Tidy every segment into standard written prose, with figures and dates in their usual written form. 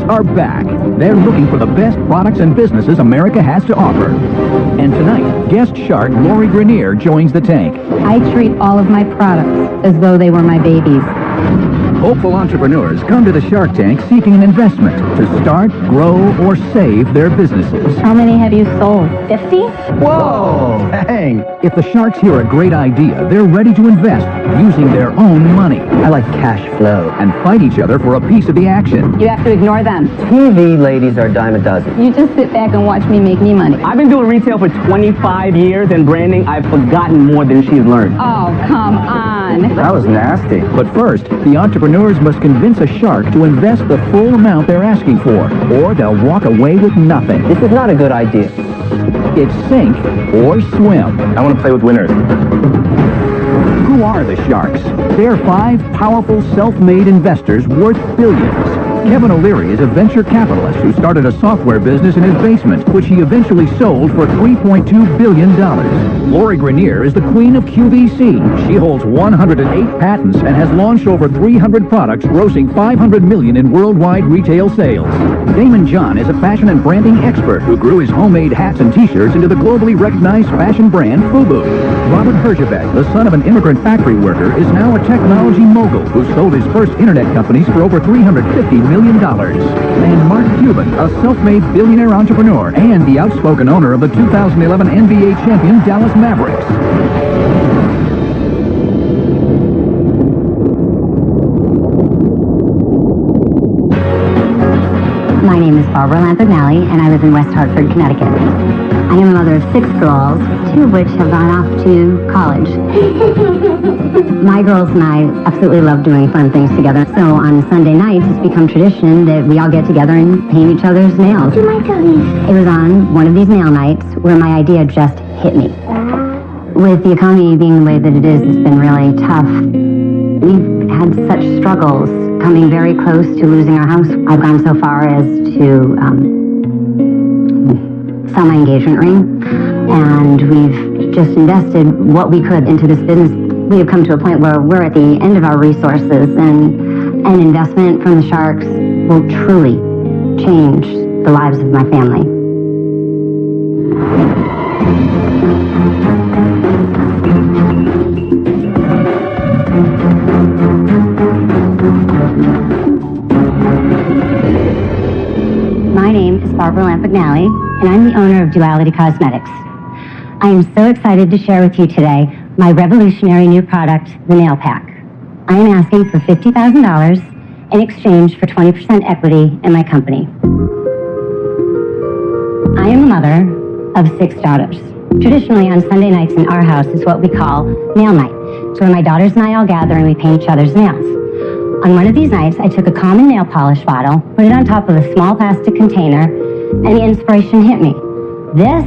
are back. They're looking for the best products and businesses America has to offer. And tonight, guest shark Lori Grenier joins the tank. I treat all of my products as though they were my babies. Hopeful entrepreneurs come to the Shark Tank seeking an investment to start, grow, or save their businesses. How many have you sold? 50? Whoa! Dang! If the sharks hear a great idea, they're ready to invest using their own money. I like cash flow. And fight each other for a piece of the action. You have to ignore them. TV ladies are a dime a dozen. You just sit back and watch me make me money. I've been doing retail for 25 years, and branding, I've forgotten more than she's learned. Oh, come on. That was nasty. But first, the entrepreneurs must convince a shark to invest the full amount they're asking for, or they'll walk away with nothing. This is not a good idea. It's sink or swim. I want to play with winners. Who are the sharks? They're 5 powerful self-made investors worth billions. Kevin O'Leary is a venture capitalist who started a software business in his basement, which he eventually sold for $3.2 billion. Lori Grenier is the queen of QVC. She holds 108 patents and has launched over 300 products, grossing $500 million in worldwide retail sales. Damon John is a fashion and branding expert who grew his homemade hats and t-shirts into the globally recognized fashion brand FUBU. Robert Herjavec, the son of an immigrant factory worker, is now a technology mogul who sold his first internet companies for over $350 million. And Mark Cuban, a self-made billionaire entrepreneur and the outspoken owner of the 2011 NBA champion Dallas Mavericks. My name is Barbara Lampignali, and I live in West Hartford, Connecticut. I am a mother of 6 girls, 2 of which have gone off to college. My girls and I absolutely love doing fun things together. So on Sunday nights, it's become tradition that we all get together and paint each other's nails. It was on one of these nail nights where my idea just hit me. With the economy being the way that it is, it's been really tough. We've had such struggles, coming very close to losing our house. I've gone so far as to sell my engagement ring, and we've just invested what we could into this business. We have come to a point where we're at the end of our resources, and an investment from the sharks will truly change the lives of my family. My name is Barbara Lampignali, and I'm the owner of Duality Cosmetics. I am so excited to share with you today my revolutionary new product, the Nail Pack. I am asking for $50,000 in exchange for 20% equity in my company. I am a mother of 6 daughters. Traditionally, on Sunday nights in our house is what we call nail night. It's where my daughters and I all gather and we paint each other's nails. On one of these nights, I took a common nail polish bottle, put it on top of a small plastic container, and the inspiration hit me. This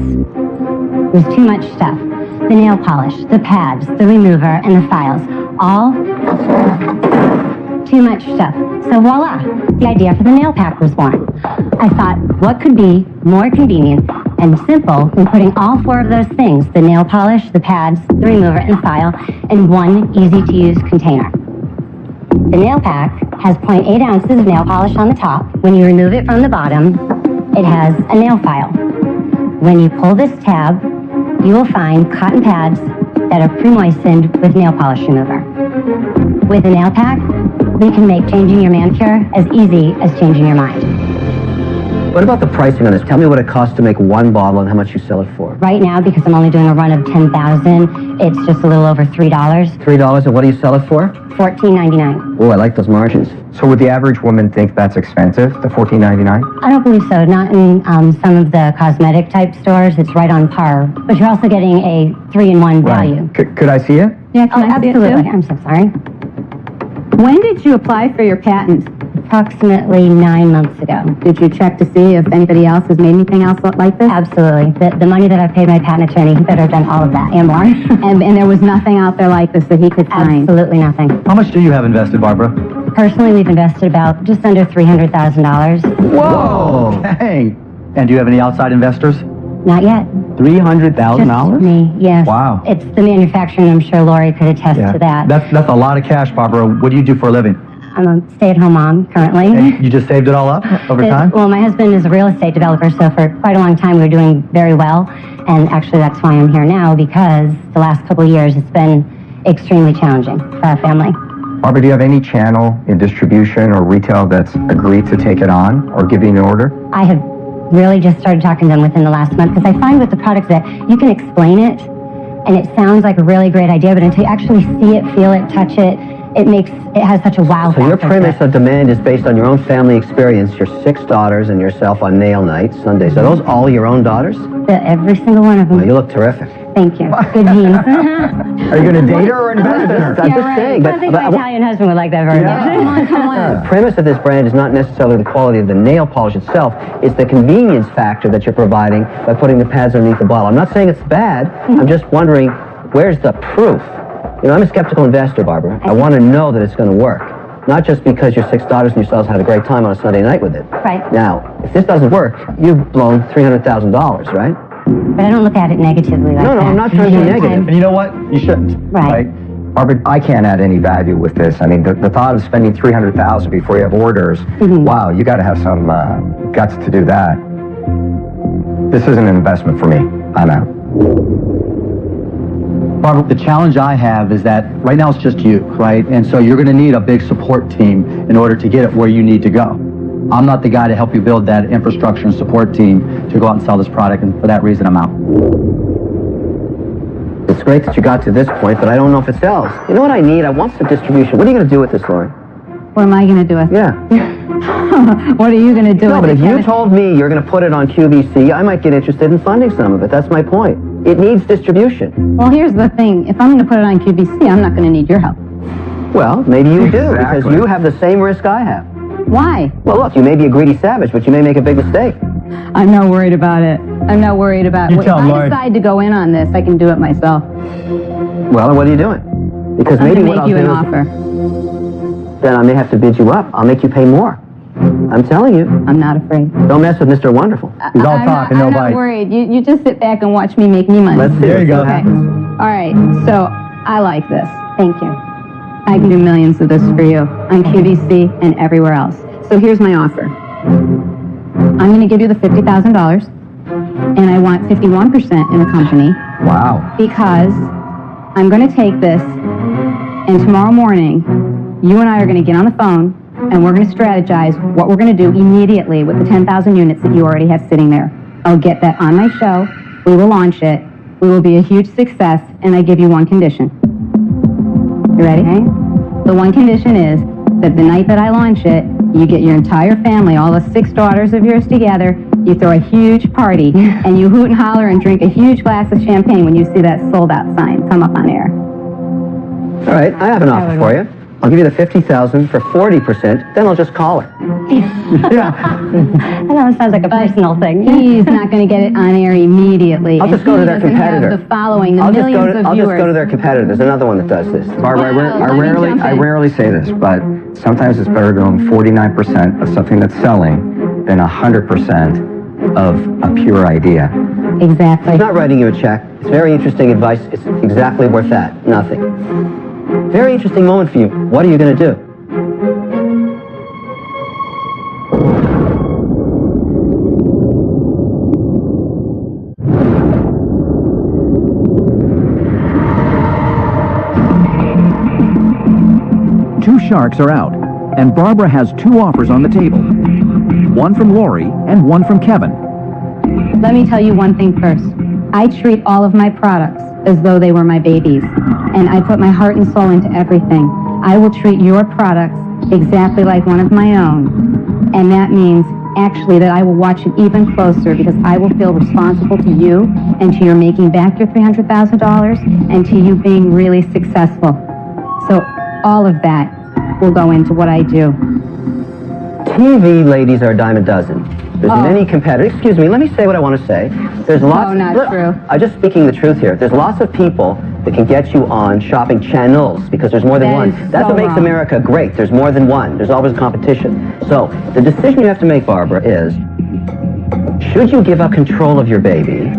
was too much stuff. The nail polish, the pads, the remover, and the files. All too much stuff. So voila, the idea for the nail pack was born. I thought, what could be more convenient and simple than putting all 4 of those things, the nail polish, the pads, the remover, and the file, in one easy-to-use container. The nail pack has 0.8 ounces of nail polish on the top. When you remove it from the bottom, it has a nail file. When you pull this tab, you will find cotton pads that are pre-moistened with nail polish remover. With a nail pack, we can make changing your manicure as easy as changing your mind. What about the pricing on this? Tell me what it costs to make one bottle and how much you sell it for. Right now, because I'm only doing a run of 10,000, it's just a little over $3. $3, and what do you sell it for? $14.99. Oh, I like those margins. So would the average woman think that's expensive, the $14.99? I don't believe so. Not in some of the cosmetic type stores. It's right on par. But you're also getting a 3-in-1 value. Right. Could I see it? Yeah, can I see it absolutely. too? I'm so sorry. When did you apply for your patent? Approximately 9 months ago. Did you check to see if anybody else has made anything else like this? Absolutely. The money that I paid my patent attorney, he better have done all of that and more. and there was nothing out there like this that he could find? Absolutely nothing. How much do you have invested, Barbara? Personally, we've invested about just under $300,000. Whoa! Dang! And do you have any outside investors? Not yet. $300,000? Just me, yes. Wow. It's the manufacturing. I'm sure Lori could attest to that. That's a lot of cash, Barbara. What do you do for a living? I'm a stay-at-home mom currently. And you just saved it all up over time? Well, my husband is a real estate developer, so for quite a long time we were doing very well. And actually that's why I'm here now, because the last couple of years it's been extremely challenging for our family. Barbara, do you have any channel in distribution or retail that's agreed to take it on or give you an order? I have really just started talking to them within the last month, because I find with the products that you can explain it and it sounds like a really great idea, but until you actually see it, feel it, touch it, it has such a wow factor. So your premise of demand is based on your own family experience, your 6 daughters and yourself on nail nights, Sundays. Are those all your own daughters? Every single one of them. Oh, you look terrific. Thank you. Good genes. Are you going to date her or invest in her? I'm just saying. I think my Italian husband would like that very much. Come on. The premise of this brand is not necessarily the quality of the nail polish itself. It's the convenience factor that you're providing by putting the pads underneath the bottle. I'm not saying it's bad. I'm just wondering, where's the proof? You know, I'm a skeptical investor, Barbara. I want to know that it's going to work. Not just because your 6 daughters and yourselves had a great time on a Sunday night with it. Right. Now, if this doesn't work, you've blown $300,000, right? But I don't look at it negatively like that. No, I'm not trying to be negative. And you know what? You shouldn't. Right. Barbara, I can't add any value with this. I mean, the thought of spending $300,000 before you have orders, wow, you got to have some guts to do that. This isn't an investment for me. I'm out. Barbara, the challenge I have is that right now it's just you, right? And so you're going to need a big support team in order to get it where you need to go. I'm not the guy to help you build that infrastructure and support team to go out and sell this product, and for that reason, I'm out. It's great that you got to this point, but I don't know if it sells. You know what I need? I want some distribution. What are you going to do with this, Lori? What am I going to do with it? Yeah. What are you going to do No, with but it, if you Kevin? told me you're going to put it on QVC, I might get interested in funding some of it. That's my point. It needs distribution. Well, here's the thing. If I'm going to put it on QVC, I'm not going to need your help. Well, maybe you do, because Exactly. you have the same risk I have. Why? Well, look, you may be a greedy savage, but you may make a big mistake. I'm not worried about it. I'm not worried about it. You tell If him, I Lloyd. decide to go in on this, I can do it myself. Well, what are you doing? Because I'm maybe going what to I'll make you do an is, offer. then I may have to bid you up. I'll make you pay more. I'm telling you. I'm not afraid. Don't mess with Mr. Wonderful. He's all talk and no I'm bite. not worried. You just sit back and watch me make me money. Let's see. There you go. Okay. All right. So I like this. Thank you. I can do millions of this for you on QVC and everywhere else. So here's my offer. I'm going to give you the $50,000, and I want 51% in the company Wow. because I'm going to take this, and tomorrow morning, you and I are going to get on the phone, and we're going to strategize what we're going to do immediately with the 10,000 units that you already have sitting there. I'll get that on my show. We will launch it. We will be a huge success, and I give you one condition. You ready? Okay. The one condition is that the night that I launch it, you get your entire family, all the 6 daughters of yours together, you throw a huge party, and you hoot and holler and drink a huge glass of champagne when you see that sold out sign come up on air. All right, I have an offer for you. I'll give you the $50,000 for 40%, then I'll just call her. I know it sounds like a personal thing. He's not going to get it on air immediately. I'll just go to their And he doesn't have competitor. the following, the I'll just millions of go viewers. to their competitor. There's another one that does this. Barbara, Wow, I let me rarely, jump I in. rarely say this, but sometimes it's better to own 49% of something that's selling than 100% of a pure idea. Exactly. It's not writing you a check. It's very interesting advice. It's exactly worth that. Nothing. Very interesting moment for you. What are you going to do? Two sharks are out, and Barbara has 2 offers on the table. One from Lori and one from Kevin. Let me tell you one thing first. I treat all of my products as though they were my babies, and I put my heart and soul into everything. I will treat your products exactly like one of my own, and that means actually that I will watch it even closer because I will feel responsible to you and to your making back your $300,000 and to you being really successful. So all of that will go into what I do. TV ladies are a dime a dozen. There's many competitors. Excuse me, let me say what I want to say. There's lots. not true. I'm just speaking the truth here. There's lots of people that can get you on shopping channels because there's more than That one. is That's so what makes wrong. America great. There's more than one. There's always competition. So the decision you have to make, Barbara, is should you give up control of your baby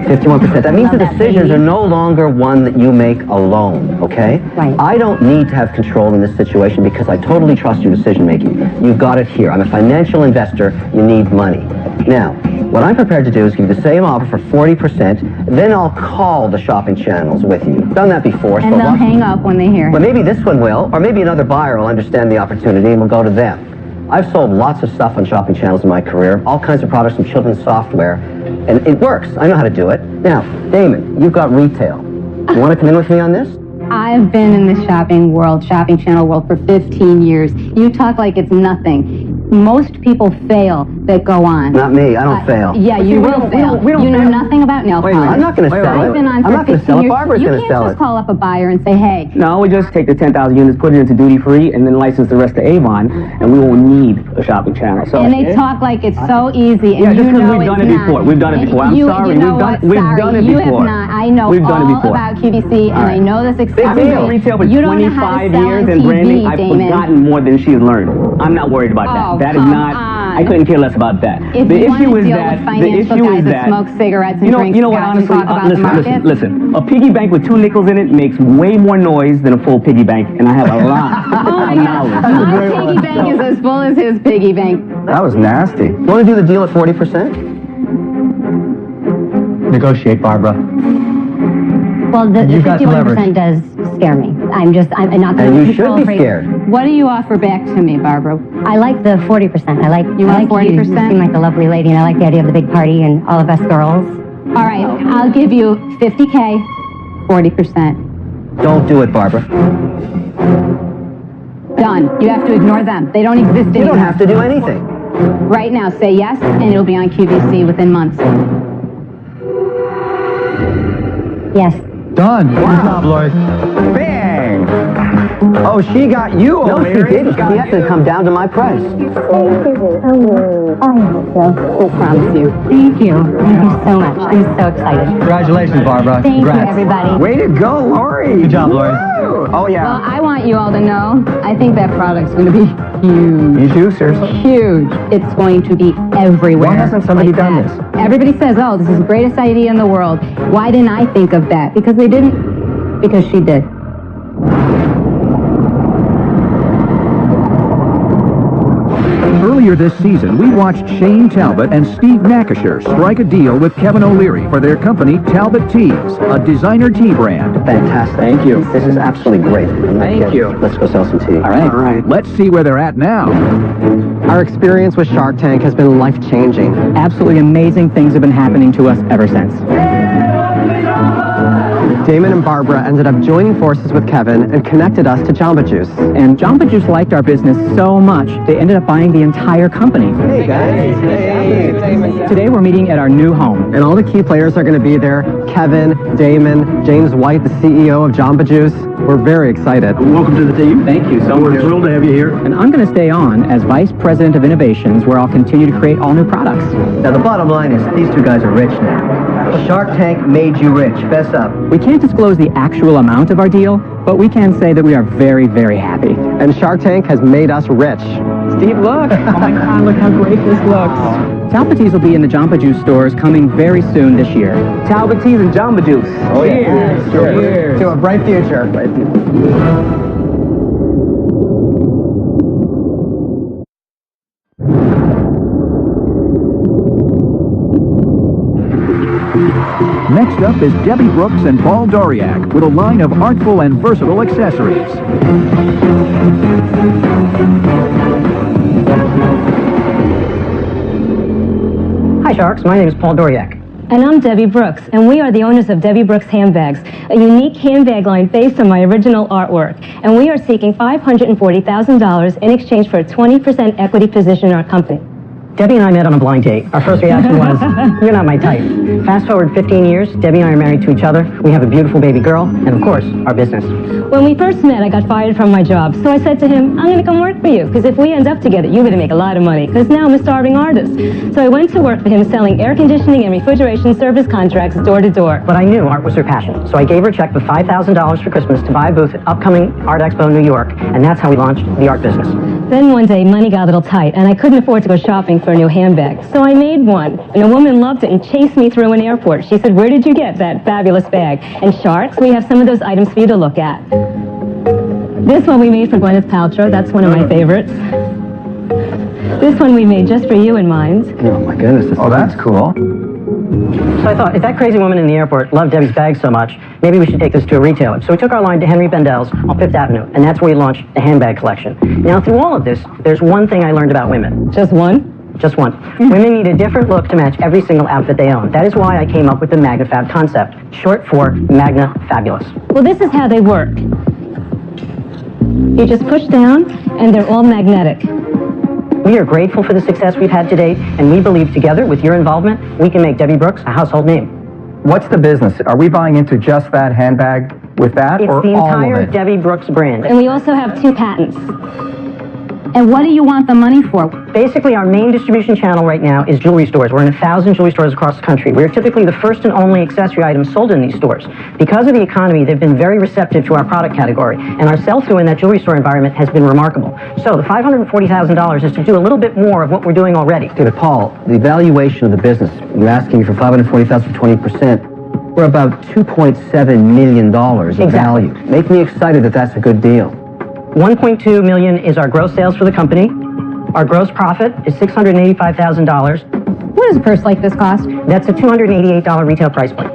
51%. That means the decisions are no longer one that you make alone, okay? Right. I don't need to have control in this situation because I totally trust your decision making. You've got it here. I'm a financial investor. You need money. Now, what I'm prepared to do is give you the same offer for 40%, then I'll call the shopping channels with you. Done that before. And they'll hang up when they hear it. But maybe this one will, or maybe another buyer will understand the opportunity and will go to them. I've sold lots of stuff on shopping channels in my career, all kinds of products from children's software, and it works. I know how to do it. Now, Damon, you've got retail. You want to come in with me on this? I've been in the shopping channel world for 15 years. You talk like it's nothing. Most people fail that go on. Not me. I don't fail. Yeah, you will fail. You know nothing about nail polish. I'm not going to sell it. I've been on I'm for not going to 15 sell it. years. Barbara's going to sell You it. can't just call up a buyer and say, hey. No, we just take the 10,000 units, put it into duty-free, and then license the rest to Avon, and we won't need a shopping channel. So, And they talk like it's so easy, and yeah, just you because know we've done it's it not. before. We've done it And before. I'm sorry. You know what? We've done it You before. have not. I know We've done it all before. about QVC, and I know the success I've been in rate. retail for You don't know how to 25 sell years on and branding. TV, I've Damon. forgotten more than she has learned. I'm not worried about Oh, that. That is come not. on. I couldn't care less about that. If The you want issue to is deal that with the financial issue guys is that that smoke cigarettes and drink you know what? scotch and Honestly, talk about the market. listen. A piggy bank with 2 nickels in it makes way more noise than a full piggy bank, and I have a lot Oh my of God, knowledge. my piggy bank is as full as his piggy bank. That was nasty. You want to do the deal at 40%? Negotiate, Barbara. Well, the You've got 51% does scare me. I'm not going And to you should be scared. What do you offer back to me, Barbara? I like the 40%. I like You want 40%? You seem like a lovely lady, and I like the idea of the big party and all of us girls. All right, I'll give you 50K, 40%. Don't do it, Barbara. Done. You have to ignore them. They don't exist anymore. You don't have to do anything. Right now, say yes, and it'll be on QVC within months. Yes. Done. Good job, Lori. Bang! Oh, she got you, No, she O'Leary. didn't. She has to come down to my price. I promise you. Thank you. Thank you so much. I'm so excited. Congratulations, Barbara. Thank Congrats. you, everybody. Way to go, Lori. Good job, Lori. Oh, yeah. Well, I want you all to know, I think that product's going to be huge. You too, seriously? Huge. It's going to be everywhere. Why hasn't somebody like done that. this? Everybody says, oh, this is the greatest idea in the world. Why didn't I think of that? Because they didn't. Because she did. Earlier this season, we watched Shane Talbot and Steve Nakasher strike a deal with Kevin O'Leary for their company Talbot Tees, a designer tea brand. Fantastic. Thank you. This is absolutely great. Thank you. Let's go sell some tea. All right. Let's see where they're at now. Our experience with Shark Tank has been life-changing. Absolutely amazing things have been happening to us ever since. Damon and Barbara ended up joining forces with Kevin and connected us to Jamba Juice. And Jamba Juice liked our business so much, they ended up buying the entire company. Hey, guys. Hey. Today we're meeting at our new home. And all the key players are going to be there. Kevin, Damon, James White, the CEO of Jamba Juice. We're very excited. Welcome to the team. Thank you so much. We're thrilled to have you here. And I'm going to stay on as Vice President of Innovations, where I'll continue to create all new products. Now, the bottom line is these two guys are rich now. Shark Tank made you rich. Fess up. We can't disclose the actual amount of our deal, but we can say that we are very, very happy. And Shark Tank has made us rich. Steve, look! Oh my God, look how great this looks. Talbot Tees will be in the Jamba Juice stores coming very soon this year. Talbot Tees and Jamba Juice. Oh, yeah. Cheers. To a bright future. Next up is Debbie Brooks and Paul Doriak with a line of artful and versatile accessories. Hi Sharks, my name is Paul Doriak. And I'm Debbie Brooks, and we are the owners of Debbie Brooks Handbags, a unique handbag line based on my original artwork. And we are seeking $540,000 in exchange for a 20% equity position in our company. Debbie and I met on a blind date. Our first reaction was, you're not my type. Fast forward 15 years, Debbie and I are married to each other. We have a beautiful baby girl, and of course, our business. When we first met, I got fired from my job, so I said to him, I'm going to come work for you, because if we end up together, you're going to make a lot of money, because now I'm a starving artist. So I went to work for him selling air conditioning and refrigeration service contracts door to door. But I knew art was her passion, so I gave her a check for $5,000 for Christmas to buy a booth at upcoming Art Expo in New York, and that's how we launched the art business. Then one day, money got a little tight, and I couldn't afford to go shopping for a new handbag, so I made one. And a woman loved it and chased me through an airport. She said, "Where did you get that fabulous bag?" And Sharks, we have some of those items for you to look at. This one we made for Gwyneth Paltrow. That's one of my favorites. This one we made just for you in mind. Oh my goodness. Oh, that's cool. So I thought, if that crazy woman in the airport loved Debbie's bag so much, maybe we should take this to a retailer. So we took our line to Henry Bendel's on 5th Avenue, and that's where we launched the handbag collection. Now, through all of this, there's one thing I learned about women. Just one? Just one. Women need a different look to match every single outfit they own. That is why I came up with the MagnaFab concept, short for Magna Fabulous. Well, this is how they work. You just push down, and they're all magnetic. We are grateful for the success we've had to date, and we believe together, with your involvement, we can make Debbie Brooks a household name. What's the business? Are we buying into just that handbag with that, It's or the all entire of it? Debbie Brooks brand. And we also have 2 patents. And what do you want the money for? Basically, our main distribution channel right now is jewelry stores. We're in 1,000 jewelry stores across the country. We're typically the first and only accessory items sold in these stores. Because of the economy, they've been very receptive to our product category, and our sell-through in that jewelry store environment has been remarkable. So the $540,000 is to do a little bit more of what we're doing already. Okay, but Paul, the valuation of the business, you're asking me for $540,000 for 20%. We're about $2.7 million of value. Make me excited that that's a good deal. $1.2 million is our gross sales for the company. Our gross profit is $685,000. What does a purse like this cost? That's a $288 retail price point.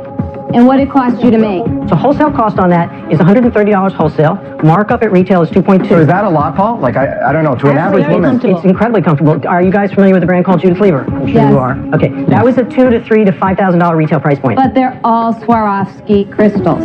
And what it cost you to make? So wholesale cost on that is $130 wholesale. Markup at retail is 2.2. So is that a lot, Paul? Like, I don't know, to an average woman. It's incredibly comfortable. Are you guys familiar with a brand called Judith Lever? I'm sure Yes. you are. Okay, that was a $2,000 to $3,000 to $5,000 retail price point. But they're all Swarovski crystals.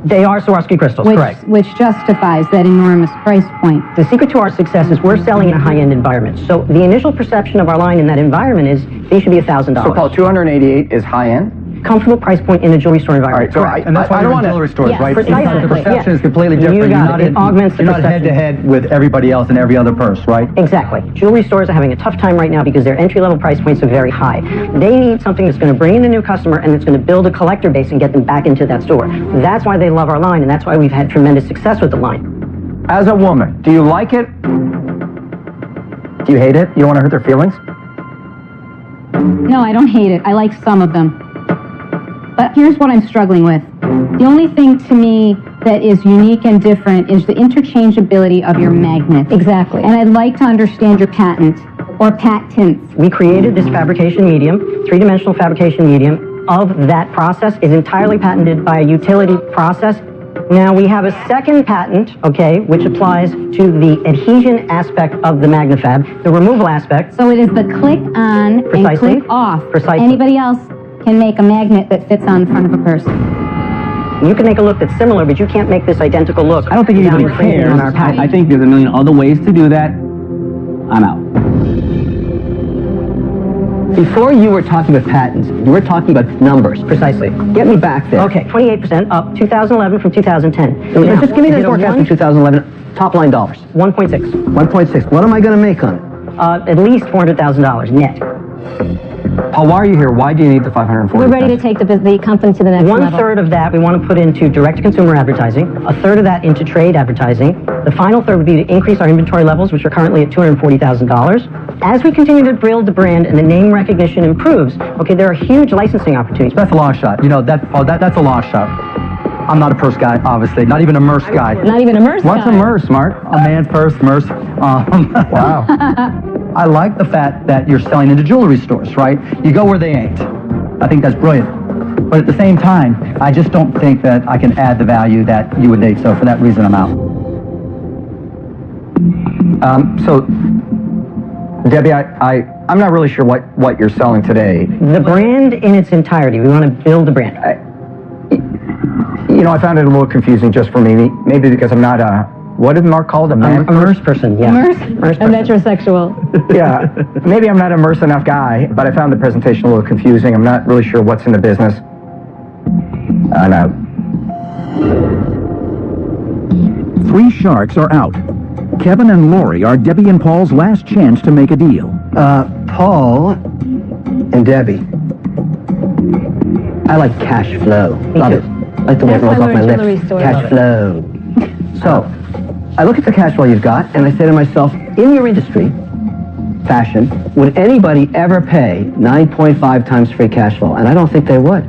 They are Swarovski crystals, correct. Which justifies that enormous price point. The secret to our success is we're selling in a high-end environment. So the initial perception of our line in that environment is they should be $1,000. So, Paul, 288 is high-end? Comfortable price point in a jewelry store environment. All right, so And that's why I you're don't in want jewelry stores, Yes, right? precisely. The perception Yeah. is completely different. You got You're it. It augments the You're not perception. head-to-head with everybody else and every other purse, right? Exactly. Jewelry stores are having a tough time right now because their entry-level price points are very high. They need something that's going to bring in a new customer and that's going to build a collector base and get them back into that store. That's why they love our line, and that's why we've had tremendous success with the line. As a woman, do you like it? Do you hate it? You don't want to hurt their feelings? No, I don't hate it. I like some of them. But here's what I'm struggling with. The only thing to me that is unique and different is the interchangeability of your magnets. Exactly. And I'd like to understand your patent or patents. We created this fabrication medium, three-dimensional fabrication medium. Of that process is entirely patented by a utility process. Now we have a second patent, okay, which applies to the adhesion aspect of the MagnaFab, the removal aspect. So it is the click on Precisely. and click off. Precisely. Anybody else can make a magnet that fits on the front of a purse. You can make a look that's similar, but you can't make this identical look. I don't think without anybody infringing cares. on our patent. I think there's a million other ways to do that. I'm out. Before you were talking about patents, you were talking about numbers. Precisely. Get me back there. Okay, 28% up 2011 from 2010. Now, Just give me is the it a forecast in 2011. Top line dollars. 1.6. 1.6. What am I going to make on it? At least $400,000 net. Paul, why are you here? Why do you need the 540? We're ready to take the company to the next level. 1/3 of that we want to put into direct-to-consumer advertising, 1/3 of that into trade advertising. The final third would be to increase our inventory levels, which are currently at $240,000. As we continue to build the brand and the name recognition improves, okay, there are huge licensing opportunities. That's a long shot. You know, that's a long shot. I'm not a purse guy, obviously. Not even a merce guy. Not even a merce What's guy. a merce, Mark? A man's purse, merce. Wow. I like the fact that you're selling into jewelry stores, right? You go where they ain't. I think that's brilliant. But at the same time, I just don't think that I can add the value that you would need. So for that reason, I'm out. So, Debbie, I'm not really sure what you're selling today. The brand in its entirety, we want to build the brand. You know, I found it a little confusing just for me. Maybe because I'm not a, what did Mark call it, a man? A merce person, yeah. Merce? Merce A person. metrosexual. Yeah, maybe I'm not a merce enough guy, but I found the presentation a little confusing. I'm not really sure what's in the business. I'm out. 3 sharks are out. Kevin and Lori are Debbie and Paul's last chance to make a deal. Paul and Debbie. I like cash flow. Love it. I like the way it rolls That's why off we're my in lips. jewelry stores. Cash flow. So, I look at the cash flow you've got, and I say to myself, in your industry, fashion, would anybody ever pay 9.5 times free cash flow? And I don't think they would.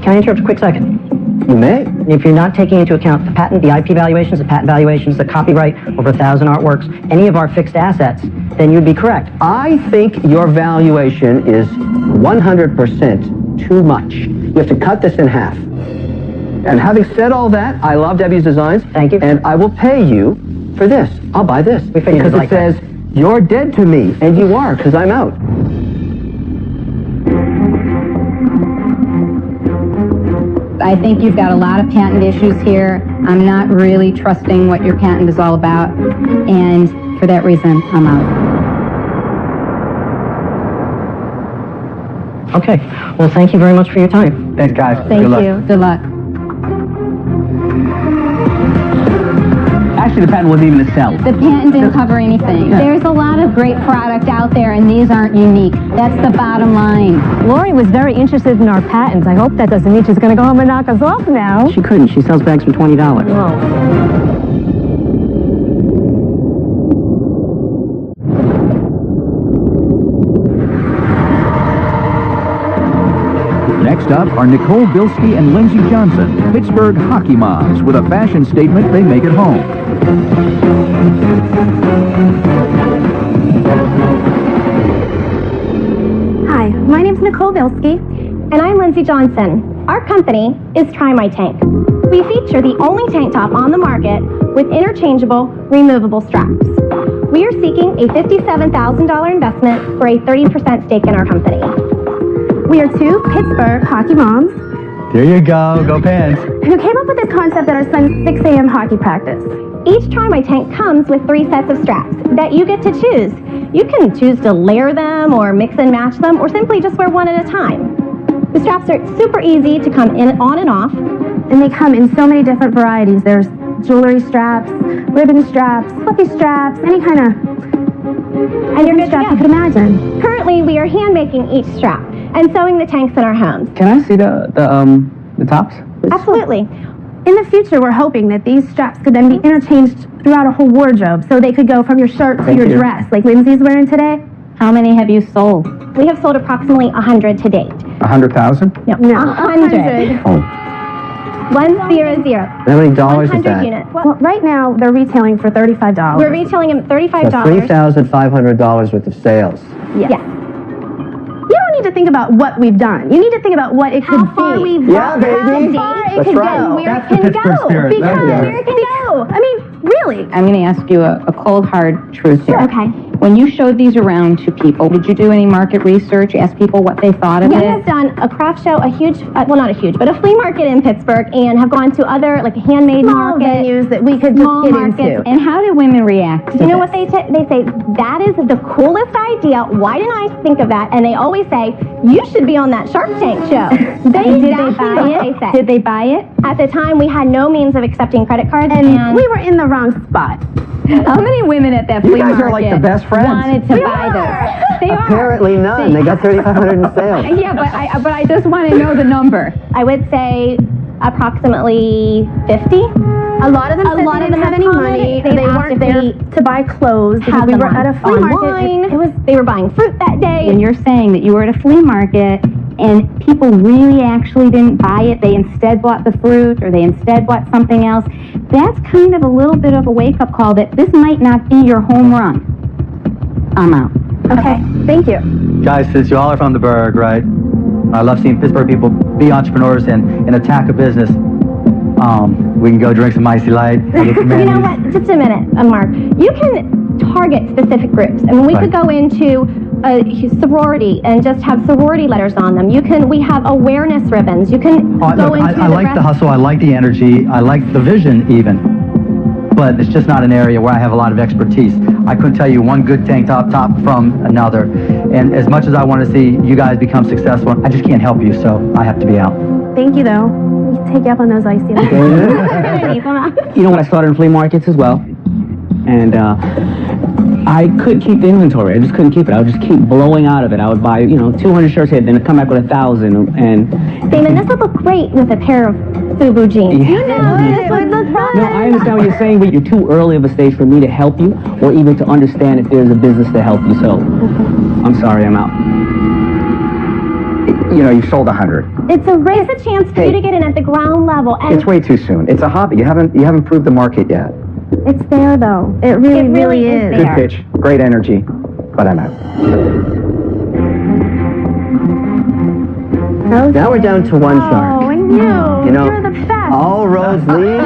Can I interrupt a quick second? You may. If you're not taking into account the patent, the IP valuations, the patent valuations, the copyright, over 1,000 artworks, any of our fixed assets, then you'd be correct. I think your valuation is 100% too much. You have to cut this in half. And having said all that, I love Debbie's designs. Thank you. And I will pay you for this. I'll buy this. Because it says, you're dead to me. And you are, because I'm out. I think you've got a lot of patent issues here. I'm not really trusting what your patent is all about. And for that reason, I'm out. Okay. Well, thank you very much for your time. Thanks, guys. Thank Good luck. you. Good luck. Actually, the patent wasn't even to sell. The patent didn't cover anything. There's a lot of great product out there, and these aren't unique. That's the bottom line. Lori was very interested in our patents. I hope that doesn't mean she's going to go home and knock us off now. She couldn't. She sells bags for $20. Next up are Nicole Bilski and Lindsey Johnson, Pittsburgh hockey moms, with a fashion statement they make at home. Hi, my name's Nicole Bilski. And I'm Lindsey Johnson. Our company is Try My Tank. We feature the only tank top on the market with interchangeable, removable straps. We are seeking a $57,000 investment for a 30% stake in our company. We are two Pittsburgh hockey moms. There you go. Go Pants. Who came up with this concept at our son's 6 a.m. hockey practice. Each Try My Tank comes with 3 sets of straps that you get to choose. You can choose to layer them or mix and match them or simply just wear one at a time. The straps are super easy to come in, on and off. And they come in so many different varieties. There's jewelry straps, ribbon straps, fluffy straps, any kind of strap you could imagine. Currently, we are hand making each strap and sewing the tanks in our homes. Can I see the tops? Absolutely. In the future, we're hoping that these straps could then be interchanged throughout a whole wardrobe, so they could go from your shirt to your dress, like Lindsay's wearing today. How many have you sold? We have sold approximately 100 to date. 100,000? No, 100. Oh. 100. How many dollars is 100 that? units. Well, right now, they're retailing for $35. We're retailing them $35. So $3,500 worth of sales. Yes. You don't need to think about what we've done. You need to think about what it could be. How far we've Yeah, baby. How far it That's could right. go. Where it can go. Spirit. Because Yeah. where it can go. I mean, really. I'm going to ask you a cold, hard truth here. Okay. When you showed these around to people, did you do any market research, ask people what they thought of We it? have done a craft show, a huge, well, not a huge, but a flea market in Pittsburgh, and have gone to other, like a handmade Small market. venues that we could just Small get markets. into. And how do women react to You know this? what they say? That is the coolest idea. Why didn't I think of that? And they always say, you should be on that Shark Tank show. Did they buy what it? they say. Did they buy it? At the time, we had no means of accepting credit cards, And we were in the wrong spot. How many women at that flea guys market are like the best friends. wanted to buy this? They Apparently none. They got $3,500 in sales. Yeah, but I just want to know the number. I would say approximately 50. A lot of them said they didn't have any money. They weren't there to buy clothes because we were at a flea market. They were buying fruit that day. When you're saying that you were at a flea market and people really actually didn't buy it, they instead bought the fruit or they instead bought something else, that's kind of a little bit of a wake-up call that this might not be your home run. I'm out. Okay, thank you. Guys, since you all are from the Burgh, right? I love seeing Pittsburgh people be entrepreneurs and attack a business. We can go drink some Icy Light. You know what? Just a minute, Mark. You can target specific groups. I mean, we could go into a sorority and just have sorority letters on them. We have awareness ribbons. You can go into I like the hustle. I like the energy. I like the vision even. But it's just not an area where I have a lot of expertise. I couldn't tell you one good tank top from another. And as much as I want to see you guys become successful, I just can't help you, so I have to be out. Thank you, though. We'll take you up on those icy. You know what? I started in flea markets as well. And I couldn't keep the inventory. I just couldn't keep it. I would just keep blowing out of it. I would buy, 200 shirts here, then I'd come back with 1,000. And Damon, this would look great with a pair of FUBU jeans. Yeah. You know, this would look fun. No, I understand what you're saying, but you're too early of a stage for me to help you, or even to understand if there's a business to help you. So, I'm sorry, I'm out. You know, you sold 100. It's a chance for you to get in at the ground level. And It's way too soon. It's a hobby. You haven't proved the market yet. It's there, though. It really is. Good pitch, great energy, but I'm out. Okay. Now we're down to one shark. Oh, I knew. You know, You're the best. all roads lead.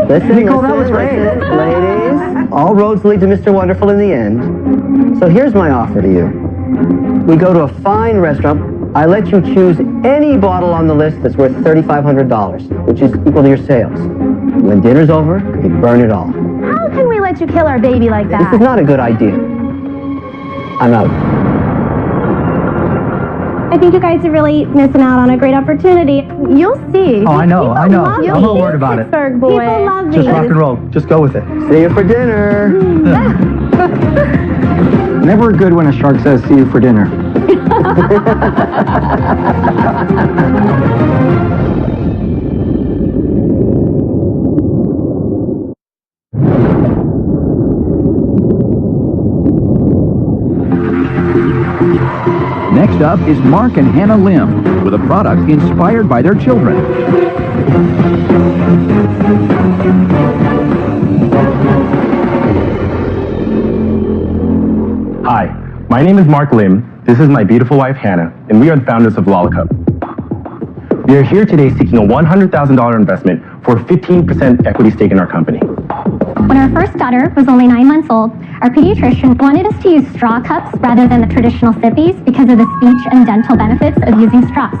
Listen, Nicole, that was great. Ladies, all roads lead to Mr. Wonderful in the end. So here's my offer to you. We go to a fine restaurant. I let you choose any bottle on the list that's worth $3,500, which is equal to your sales. When dinner's over, we burn it all. How can we let you kill our baby like that? This is not a good idea. I'm out. I think you guys are really missing out on a great opportunity. You'll see. Oh, I know. I'm I'm not worried about it. Pittsburgh boy. People love Just these. rock and roll. Just go with it. See you for dinner. Never good when a shark says, "See you for dinner." Next up is Mark and Hannah Lim with a product inspired by their children. Hi, my name is Mark Lim. This is my beautiful wife Hannah, and we are the founders of Lollacup. We are here today seeking a $100,000 investment for a 15% equity stake in our company. When our first daughter was only 9 months old, our pediatrician wanted us to use straw cups rather than the traditional sippies because of the speech and dental benefits of using straws.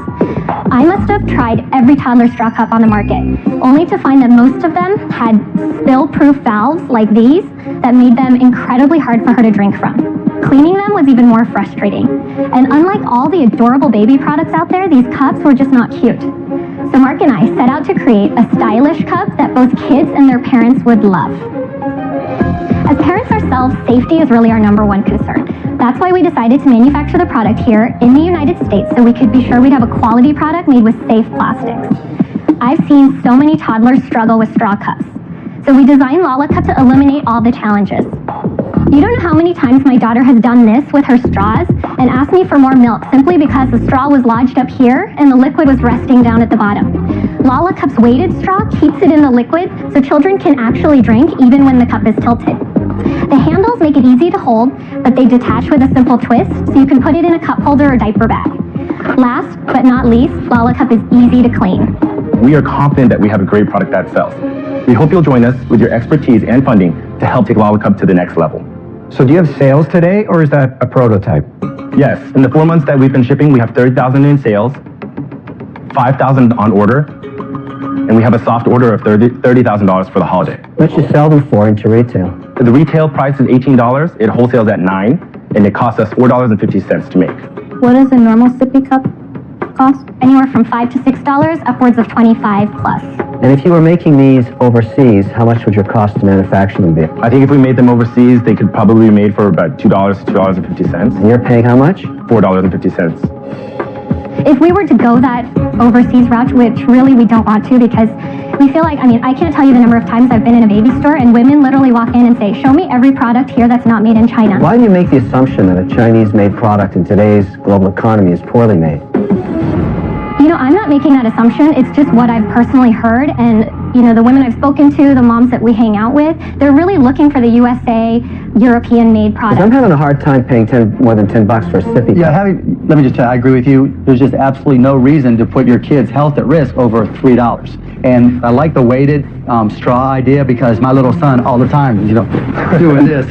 I must have tried every toddler straw cup on the market, only to find that most of them had spill-proof valves like these that made them incredibly hard for her to drink from. Cleaning them was even more frustrating. And unlike all the adorable baby products out there, these cups were just not cute. So Mark and I set out to create a stylish cup that both kids and their parents would love. As parents ourselves, safety is really our #1 concern. That's why we decided to manufacture the product here in the United States so we could be sure we'd have a quality product made with safe plastics. I've seen so many toddlers struggle with straw cups. So we designed Lollacup to eliminate all the challenges. You don't know how many times my daughter has done this with her straws and asked me for more milk simply because the straw was lodged up here and the liquid was resting down at the bottom. Lollacup's weighted straw keeps it in the liquid so children can actually drink even when the cup is tilted. The handles make it easy to hold, but they detach with a simple twist so you can put it in a cup holder or diaper bag. Last but not least, Lollacup is easy to clean. We are confident that we have a great product that sells. We hope you'll join us with your expertise and funding to help take Lollacup to the next level. So do you have sales today, or is that a prototype? Yes, in the 4 months that we've been shipping, we have 30,000 in sales, 5,000 on order, and we have a soft order of $30,000 for the holiday. What you sell them for into retail? The retail price is $18, it wholesales at $9, and it costs us $4.50 to make. What does a normal sippy cup cost? Anywhere from $5 to $6, upwards of $25 plus. And if you were making these overseas, how much would your cost to manufacture them be? I think if we made them overseas, they could probably be made for about $2 to $2.50. And you're paying how much? $4.50. If we were to go that overseas route, which really we don't want to because we feel like, I can't tell you the number of times I've been in a baby store and women literally walk in and say, show me every product here that's not made in China. Why do you make the assumption that a Chinese-made product in today's global economy is poorly made? You know, I'm not making that assumption. It's just what I've personally heard. And, you know, the women I've spoken to, the moms that we hang out with, they're really looking for the USA, European-made product. I'm having a hard time paying more than $10 for a sippy cup. Yeah, let me just tell you, I agree with you. There's just absolutely no reason to put your kids' health at risk over $3. And I like the weighted straw idea because my little son all the time, doing this,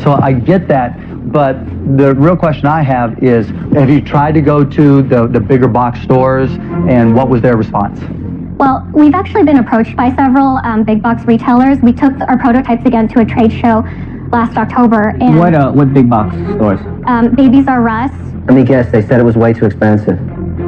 So I get that. But the real question I have is, have you tried to go to the bigger box stores, and what was their response? Well, we've actually been approached by several big box retailers. We took our prototypes again to a trade show last October. And What big box stores? Babies R Us. Let me guess, they said it was way too expensive.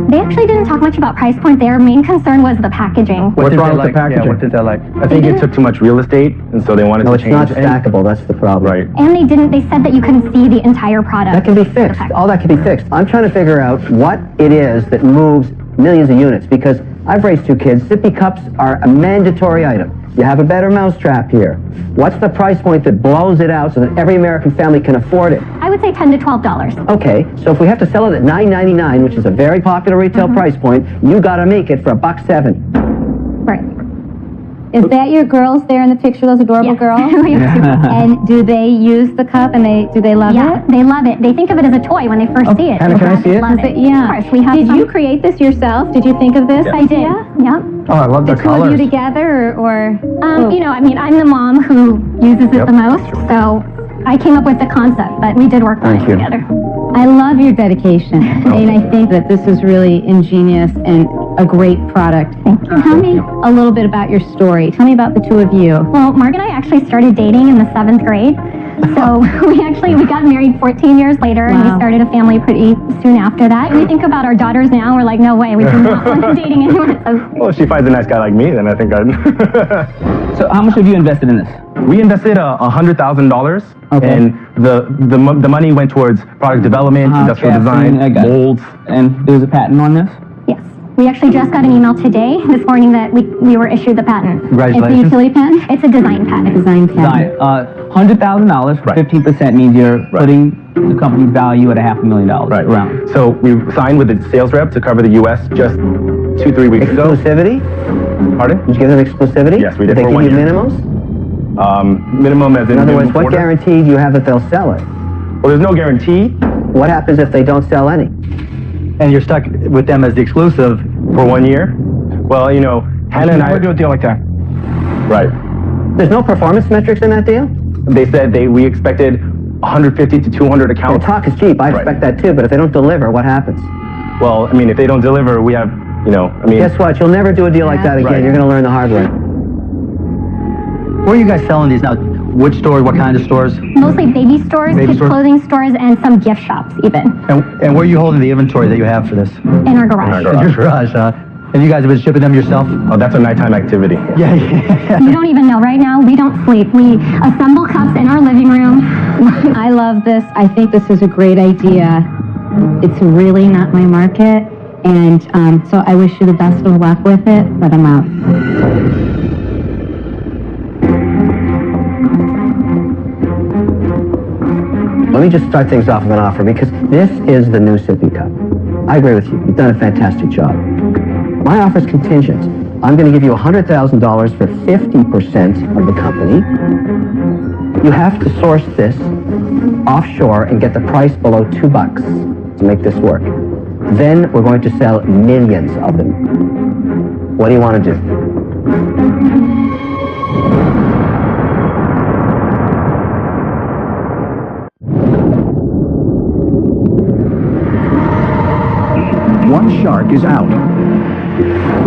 They actually didn't talk much about price point. Their main concern was the packaging. What's wrong with the packaging? Yeah, what did they like? I think it took too much real estate, and so they wanted to change. No, it's not stackable, that's the problem. Right. And they said that you couldn't see the entire product. That can be fixed. All that can be fixed. I'm trying to figure out what it is that moves millions of units, because I've raised 2 kids. Sippy cups are a mandatory item. You have a better mousetrap here. What's the price point that blows it out so that every American family can afford it? I would say $10 to $12. Okay, so if we have to sell it at $9.99, which is a very popular retail price point, you got to make it for $1.70. Right. Is that your girls there in the picture, those adorable girls? And do they use the cup and do they love it? They love it. They think of it as a toy when they first see it. Hannah, can I see it? Love it. Yeah. Of course, we have Did some. you create this yourself? Did you think of this I did. idea? Yep. Oh, I love the The two of colors. you together, or? You know, I mean, I'm the mom who uses it the most, so I came up with the concept, but we did work on it together. I love your dedication, and I think that this is really ingenious and a great product. Thank you. Tell me a little bit about your story. Tell me about the two of you. Well, Mark and I actually started dating in the 7th grade. So we got married 14 years later, and we started a family pretty soon after that. And we think about our daughters now, we're like, no way, we do not want to dating anyone. Well, if she finds a nice guy like me, then I think I'd... So how much have you invested in this? We invested $100,000, and the money went towards product development, industrial design, molds. And there's a patent on this? Yes. We actually just got an email today, this morning, that we were issued the patent. Congratulations. It's a utility patent. It's a design patent. Design patent. $100,000 for 15% means you're putting the company's value at $500,000 around. So we signed with the sales rep to cover the U.S. just 2-3 weeks ago. Exclusivity? Pardon? Did you give them exclusivity? Yes, we did. Did they for give you 1 year. minimums? Minimum as in other words, minimum what order? guarantee do you have that they'll sell it? Well, there's no guarantee. What happens if they don't sell any? And you're stuck with them as the exclusive for 1 year? Well, you know, Hannah and I do a deal like that. Right. There's no performance metrics in that deal? They said we expected 150 to 200 accounts. Talk is cheap. I expect that too, but if they don't deliver, what happens? Well, I mean, if they don't deliver, we have, you know, I mean... Guess what? You'll never do a deal like that again. You're going to learn the hard way. Where are you guys selling these now? Which stores? What kind of stores? Mostly baby stores, Baby kids stores? clothing stores, and some gift shops even. And where are you holding the inventory that you have for this? In our garage. In your garage, huh? And you guys have been shipping them yourself? Oh, that's a nighttime activity. Yeah. You don't even know. Right now, we don't sleep. We assemble cups in our living room. I love this. I think this is a great idea. It's really not my market, and so I wish you the best of luck with it, but I'm out. Let me just start things off with an offer, because this is the new sippy cup. I agree with you. You've done a fantastic job. My offer is contingent. I'm going to give you $100,000 for 50% of the company. You have to source this offshore and get the price below $2 to make this work. Then we're going to sell millions of them. What do you want to do? One shark is out.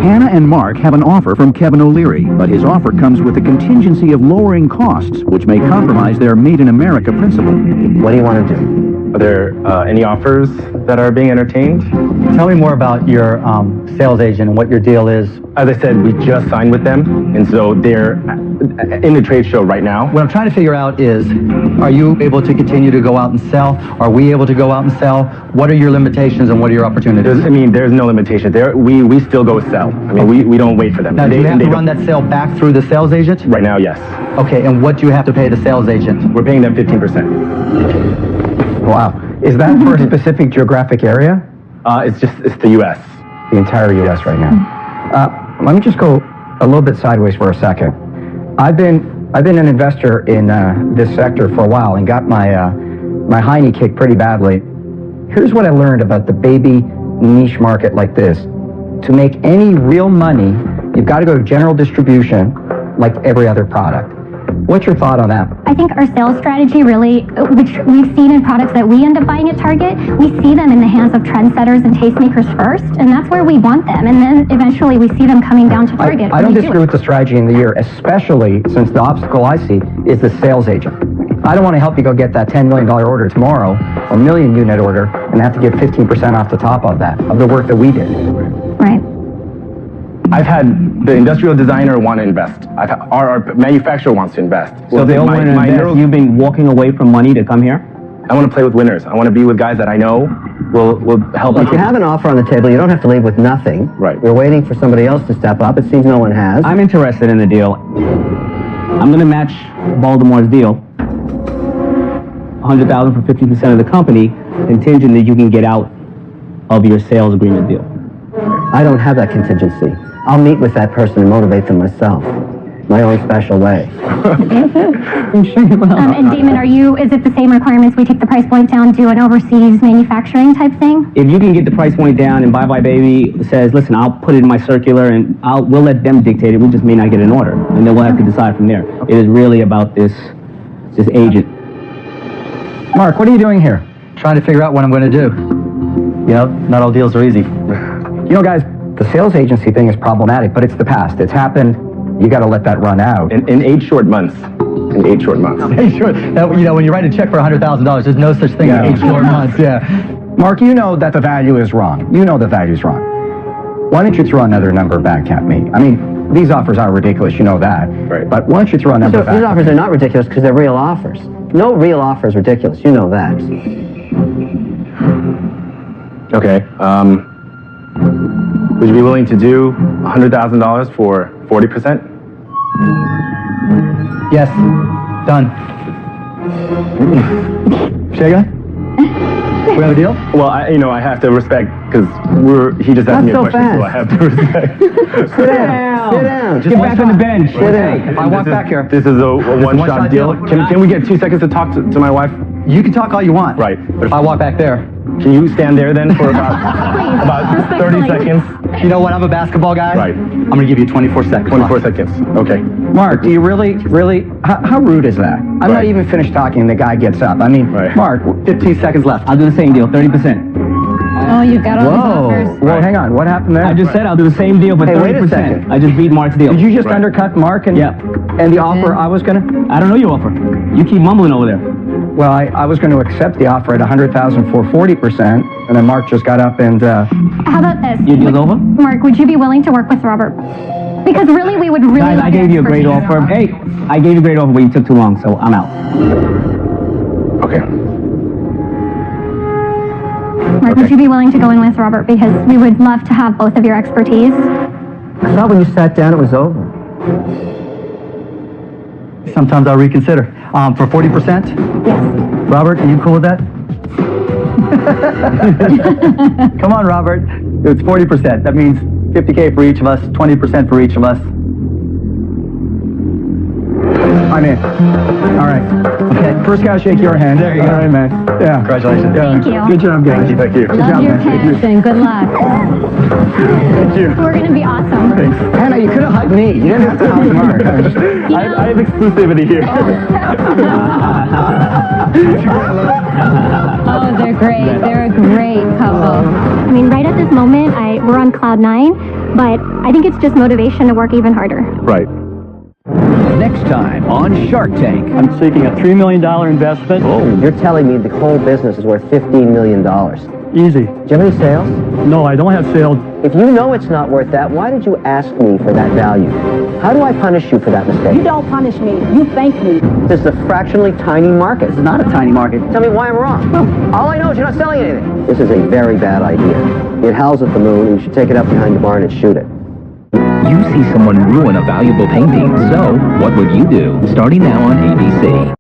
Hannah and Mark have an offer from Kevin O'Leary, but his offer comes with the contingency of lowering costs, which may compromise their Made in America principle. What do you want to do? Are there any offers that are being entertained? Tell me more about your sales agent and what your deal is. As I said, we just signed with them, and so they're in the trade show right now. What I'm trying to figure out is, are you able to continue to go out and sell? Are we able to go out and sell? What are your limitations and what are your opportunities? There's no limitation. We still go sell. I mean, we don't wait for them. Now, do you have to run that sale back through the sales agent? Right now, yes. Okay, and what do you have to pay the sales agent? We're paying them 15%. Wow. Is that for a specific geographic area? It's the U.S. The entire U.S. right now. Let me just go a little bit sideways for a second. I've been an investor in this sector for a while and got my hiney kicked pretty badly. Here's what I learned about the baby niche market like this. To make any real money, you've got to go to general distribution like every other product. What's your thought on that? I think our sales strategy really, which we've seen in products that we end up buying at Target, we see them in the hands of trendsetters and tastemakers first, and that's where we want them. And then eventually we see them coming down to Target. I don't disagree with the strategy in the year, especially since the obstacle I see is the sales agent. I don't want to help you go get that $10 million order tomorrow, or million unit order, and have to give 15% off the top of that, of the work that we did. Right. I've had the industrial designer want to invest. Our manufacturer wants to invest. So they all want to invest. You've been walking away from money to come here? I want to play with winners. I want to be with guys that I know will help me. If you have an offer on the table, you don't have to leave with nothing. Right. You're waiting for somebody else to step up. It seems no one has. I'm interested in the deal. I'm going to match Baltimore's deal. $100,000 for 50% of the company, contingent that you can get out of your sales agreement deal. I don't have that contingency. I'll meet with that person and motivate them myself. My own special way. I'm sure you will. And Damon, is it the same requirements? We take the price point down, do an overseas manufacturing type thing? If you can get the price point down and Bye Bye Baby says, listen, I'll put it in my circular and we'll let them dictate it. We just may not get an order. And then we'll have to decide from there. It is really about this agent. Mark, what are you doing here? Trying to figure out what I'm going to do. You know, not all deals are easy. You know, guys, the sales agency thing is problematic, but it's the past. It's happened. You got to let that run out. In 8 short months. In 8 short months. You know, when you write a check for $100,000, there's no such thing as 8 short months. Yeah. Mark, you know that the value is wrong. You know the value's wrong. Why don't you throw another number back at me? I mean, these offers are ridiculous. You know that. Right. But why don't you throw a number back? These offers are not ridiculous because they're real offers. No real offer is ridiculous. You know that. Okay. Would you be willing to do $100,000 for 40%? Yes. Done. Shega? We have a deal? Well, I have to respect, because he just asked me a question, so I have to respect. Sit down. Sit down. Get back on the bench. Sit down. If I walk back here. This is a one-shot deal. Can we get 2 seconds to talk to my wife? You can talk all you want. Right. But if I walk back there. Can you stand there then for about 30 seconds? You know what? I'm a basketball guy. Right. I'm going to give you 24 seconds. 24 seconds. Okay. Mark, do you really, how rude is that? I'm not even finished talking and the guy gets up. I mean, Mark, 15 seconds left. I'll do the same deal, 30%. Oh, you got all these offers. Well, hang on. What happened there? I just said I'll do the same deal for 30%. Wait a second. I just beat Mark's deal. Did you just undercut Mark and the offer I was going to? I don't know your offer. You keep mumbling over there. Well, I was going to accept the offer at $100,000 for 40%, and then Mark just got up and. How about this? Your deal's over? Mark, would you be willing to work with Robert? Because really, we would really. Guys, I gave you a great offer. Hey, I gave you a great offer, but you took too long, so I'm out. Okay. Mark, would you be willing to go in with Robert? Because we would love to have both of your expertise. I thought when you sat down it was over. Sometimes I'll reconsider. For 40%? Yes. Robert, are you cool with that? Come on, Robert. It's 40%. That means $50K for each of us, 20% for each of us. I'm in. All right. Okay. First guy, shake your hand. There you go. All right, man. Yeah. Congratulations. Thank you. Good job, guys. Thank you. Good Love job, your man. passion. Good luck. Thank you. We're going to be awesome. Hannah, you could have hugged me. You didn't have to hug Mark. I have exclusivity here. Oh, they're great. They're a great couple. I mean, right at this moment, we're on cloud 9, but I think it's just motivation to work even harder. Right. Next time on Shark Tank. I'm seeking a $3 million investment. Oh. You're telling me the whole business is worth $15 million. Easy. Do you have any sales? No, I don't have sales. If you know it's not worth that, why did you ask me for that value? How do I punish you for that mistake? You don't punish me. You thank me. This is a fractionally tiny market. It's not a tiny market. Tell me why I'm wrong. Well, all I know is you're not selling anything. This is a very bad idea. It howls at the moon, and you should take it up behind the barn and shoot it. You see someone ruin a valuable painting, so what would you do? Starting now on ABC.